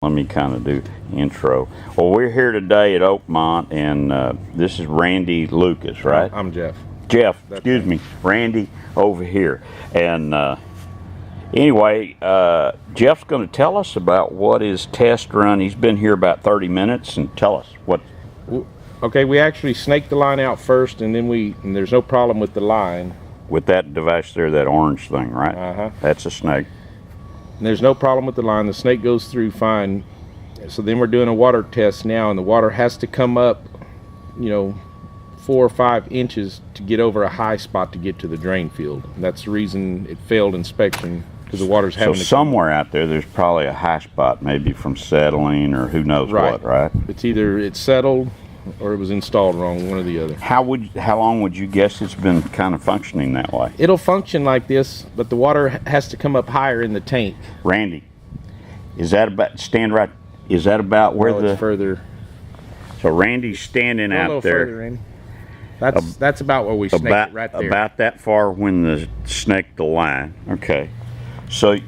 Let me kind of do intro. Well, we're here today at Oakmont, and this is Randy Lucas, right? I'm Jeff. Jeff, excuse me. Randy over here. And anyway, Jeff's going to tell us about what his test run. He's been here about 30 minutes, and tell us what. Okay, we actually snaked the line out first, and then there's no problem with the line. With that device there, that orange thing, right? Uh-huh. That's a snake. And there's no problem with the line. The snake goes through fine. So then we're doing a water test now, and the water has to come up, 4 or 5 inches to get over a high spot to get to the drain field. And that's the reason it failed inspection, because the water's having to somewhere out there's probably a high spot, maybe from settling or who knows what, right? It's either it's settled or it was installed wrong, one or the other. How long would you guess it's been kind of functioning that way? It'll function like this, but the water has to come up higher in the tank. Randy, is that about where it's further? So Randy's standing out there. Further, Randy. That's about where we snaked it, right there. About that far when the snaked the line. Okay, so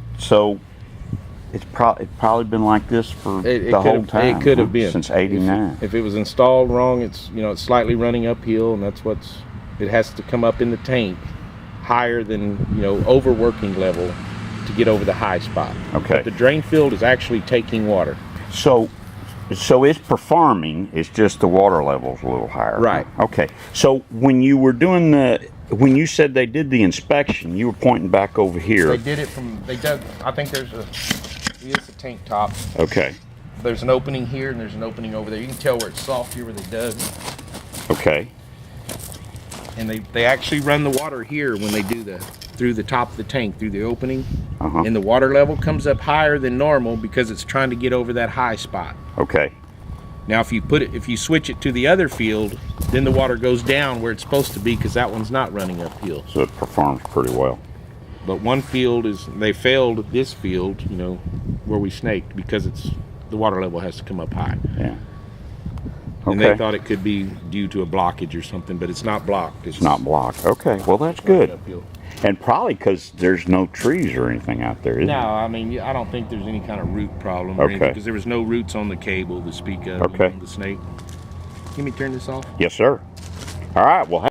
it's probably been like this for the whole time. It could have been since '89. If it was installed wrong, it's slightly running uphill, and that's it has to come up in the tank higher than over working level to get over the high spot. Okay. But the drain field is actually taking water. So it's performing. It's just the water level's a little higher. Right. Okay. So when you were doing when you said they did the inspection, you were pointing back over here. They did it I think here's the tank top. Okay. There's an opening here and there's an opening over there. You can tell where it's soft here where they dug. Okay. And they actually run the water here when they do through the top of the tank, through the opening. Uh-huh. And the water level comes up higher than normal because it's trying to get over that high spot. Okay. Now if you switch it to the other field, then the water goes down where it's supposed to be because that one's not running uphill. So it performs pretty well. But one field they failed this field, where we snaked, because the water level has to come up high. Yeah. Okay. And they thought it could be due to a blockage or something, but it's not blocked. It's not blocked. Okay. Well, that's good. Uphill. And probably because there's no trees or anything out there, is No, there? I mean, I don't think there's any kind of root problem or anything, because there was no roots on the cable to speak of. Okay. The snake. Let me turn this off. Yes, sir. All right. Well.